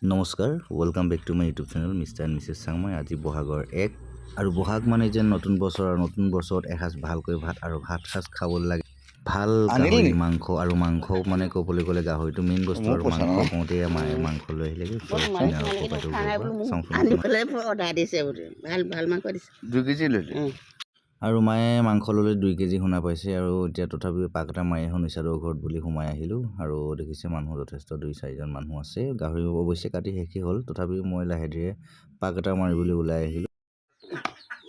নমস্কাৰ, welcome back to my YouTube channel Mr and Mrs Changmai. আজি বহাগৰ 1 আৰু বহাগ মানে যেন নতুন বছৰ, আৰু নতুন বছৰত এসাঁজ ভালকৈ ভাত আৰু ভাত সাজ খাবলৈ লাগে। ভাল গাহৰি মাংস, আৰু মাংস মানে ক'বলৈ গ'লে গাহৰিটো মেইন বস্তু, আৰু মাংস কওঁতে মায়ে মাংস লৈ আহিলেগৈ। আৰু মায়ে মাংস ল'লে 2 কেজি শুনা পাইছে, আৰু এতিয়া তথাপিও পাক এটা মাৰি এখন ইচাদৰ ঘৰত বুলি সোমাই আহিলোঁ। আৰু দেখিছে মানুহ যথেষ্ট 2-4জন মানুহ আছে। গাহৰি অৱশ্যে কাটি শেষেই হ'ল, তথাপিও মই লাহে ধীৰে পাক এটা মাৰিবলৈ ওলাই আহিলোঁ।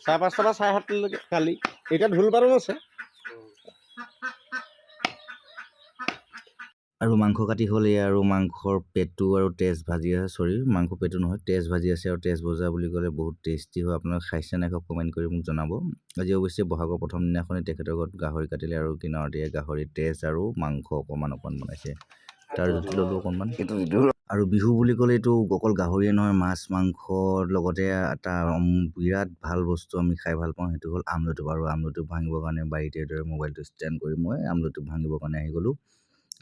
5:30 বা 7:30লৈকে কালি এতিয়া ঢোল বাদন আছে। আৰু মাংস কাটি হ'ল এয়া, আৰু মাংসৰ পেটটো আৰু তেজ ভাজি আছে, মাংস পেটটো নহয়, তেজ ভাজি আছে। আৰু তেজ ভজা বুলি ক'লে বহুত টেষ্টি হয়। আপোনালোকে খাইছে নাই কমেণ্ট কৰি মোক জনাব। আজি অৱশ্যে বহাগৰ প্ৰথম দিনাখনেই তেখেতৰ ঘৰত গাহৰি কাটিলে, আৰু কিনাৰতে গাহৰি তেজ আৰু মাংস অকণমান বনাইছে। তাৰ জুতি ল'লোঁ অকণমান। আৰু বিহু বুলি ক'লে এইটো অকল গাহৰিয়ে নহয়, মাছ মাংসৰ লগতে এটা বিৰাট ভাল বস্তু আমি খাই ভাল পাওঁ, সেইটো হ'ল আমলৰিটো। আৰু আমলৰিটো ভাঙিবৰ কাৰণে বাৰীতে দৰে মোবাইলটো ষ্টেণ্ড কৰি মই আমলৰিটো ভাঙিবৰ কাৰণে আহি গ'লোঁ।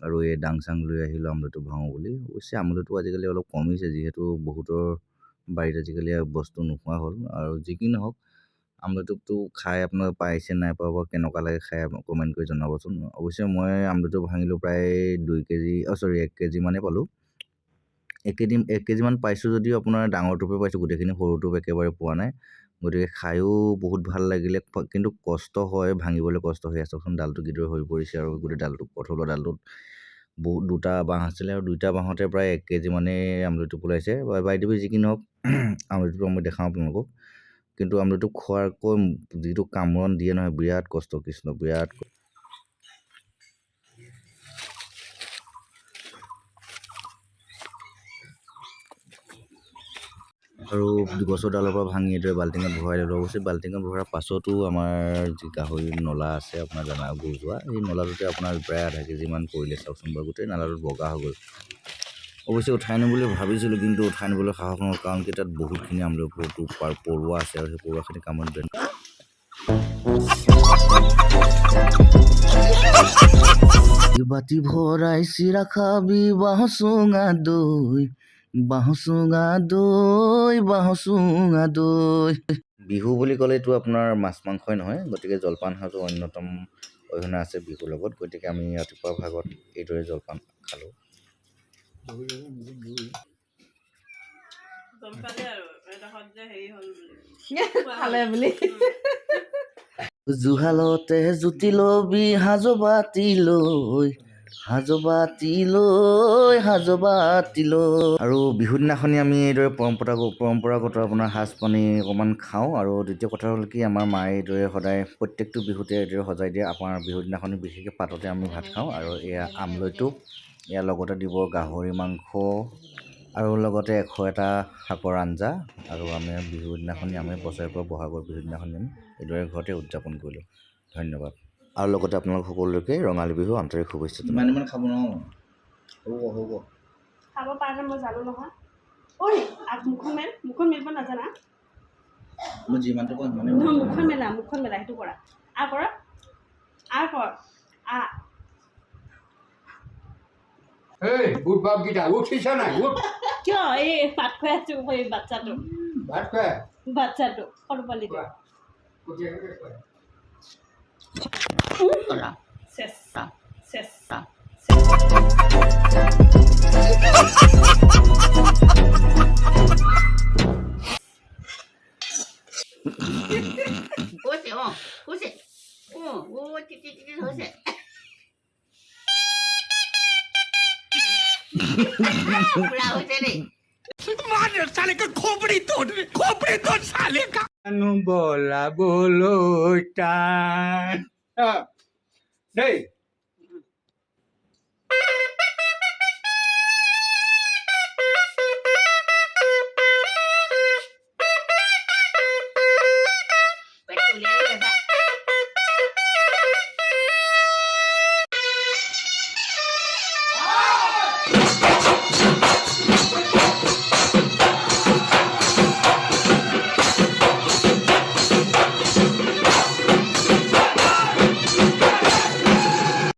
আৰু এই ডাং চাং লৈ আহিলোঁ আমলৰিটো ভাঙোঁ বুলি। অৱশ্যে আমলৰিটো আজিকালি অলপ কমিছে, যিহেতু বহুতৰ বাৰীত আজিকালি বস্তু নোহোৱা হ'ল। আৰু যি কি নহওক, আমলৰিটোতো খাই আপোনালোকে পাইছে নাই পোৱা বা কেনেকুৱা লাগে খাই কমেণ্ট কৰি জনাবচোন। অৱশ্যে মই আমলৰিটো ভাঙিলোঁ প্ৰায় 1 কেজি মানেই পালোঁ। 1 কেজিমান পাইছোঁ যদিও আপোনাৰ ডাঙৰটোপে পাইছোঁ, গোটেইখিনি সৰুটোপ একেবাৰে পোৱা নাই। গতিকে খায়ো বহুত ভাল লাগিলে, কিন্তু কষ্ট হয়, ভাঙিবলৈ কষ্ট হৈ আছে। চাওকচোন ডালটো কিদৰে হৈ পৰিছে, আৰু গোটেই ডালটো কঠলৰ ডালটোত বহুত 2টা বাঁহ আছিলে, আৰু 2টা বাঁহতে প্ৰায় 1 কেজি মানে আমলৰিটোপ ওলাইছে। বাইদেৱে যি কি নহওক, আমলৰিটোপ মই দেখাওঁ আপোনালোকক। কিন্তু আমলৰিটোপ খোৱাতকৈ যিটো কামোৰণ দিয়ে নহয়, বিৰাট কষ্ট, কৃষ্ণ বিৰাট। আৰু গছৰ ডালৰ পৰা ভাঙি এইদৰে বাল্টিঙত ভৰাই ল'লোঁ। অৱশ্যে বাল্টিঙত ভৰাৰ পাছতো আমাৰ যি গাহৰি নলা আছে, আপোনাৰ দানা গুজোৱা, এই নলাটোতে আপোনাৰ প্ৰায় আধা কেজিমান পৰিলে। চাওকচোন বাৰু, গোটেই নালাটোত বগা হৈ গ'ল। অৱশ্যে উঠাই নিম বুলি ভাবিছিলোঁ, কিন্তু উঠাই নিবলৈ সাহস নহ'ল, কাৰণ কি তাত বহুতখিনি আমলৰিটো পৰুৱা আছে, আৰু সেই পৰুৱাখিনি কামত বেন। বাতি ভৰাই চিৰা খাবি, বাঁহ চুঙা দৈ, বাঁহ চুঙা দৈ, বাঁহ চুঙা দৈ। বিহু বুলি ক'লেতো আপোনাৰ মাছ মাংসই নহয়, গতিকে জলপান সাজো অন্যতম অৰিহণা আছে বিহুৰ লগত। গতিকে আমি ৰাতিপুৱা ভাগত এইদৰে জলপান খালোঁ। জুহালতে জুতি লবি, সাজবাতি লৈ, সাজবাতি লৈ, সাজবাতি লৈ। আৰু বিহুৰ দিনাখনি আমি এইদৰে পৰম্পৰাগত আপোনাৰ সাজ পানী অকণমান খাওঁ। আৰু দ্বিতীয় কথা হ'ল কি, আমাৰ মায়ে এইদৰে সদায় প্ৰত্যেকটো বিহুতে এইদৰে সজাই দিয়ে। আপোনাৰ বিহুৰ দিনাখনি বিশেষকৈ পাততে আমি ভাত খাওঁ। আৰু এয়া আমলৰিটোপ, ইয়াৰ লগতে দিব গাহৰি মাংস, আৰু লগতে 101টা শাকৰ আঞ্জা। আৰু আমি বিহুৰ দিনাখনি আমি বছৰেকৰ বহাগৰ বিহুৰ দিনাখনি আমি এইদৰে ঘৰতে উদযাপন কৰিলোঁ। ধন্যবাদ। আৰু লগতে আপোনালোক সকলোকে ৰঙালী বিহু আন্তৰিক শুভেচ্ছা। ইমান খাব নোৱাৰোঁ, হ'ব খাব পাৰে, মই জানো নহয়। ঐ মুখখন মেলিব নাজানা? মই যিমানটো কওঁ সিমানে। নহয়, মুখখন মেলা, সেইটো কৰা। কৰ, কৰ। এই বুট বাপকেইটা উঠিছা নাই? কিয় এই ভাত খুৱাই আছো, এই বাচ্চাটো, ভাত খুৱাই বাচ্চাটো সৰু পোৱালিটো। साले का खोपड़ी तोड़ साले का बोला बोलो टान।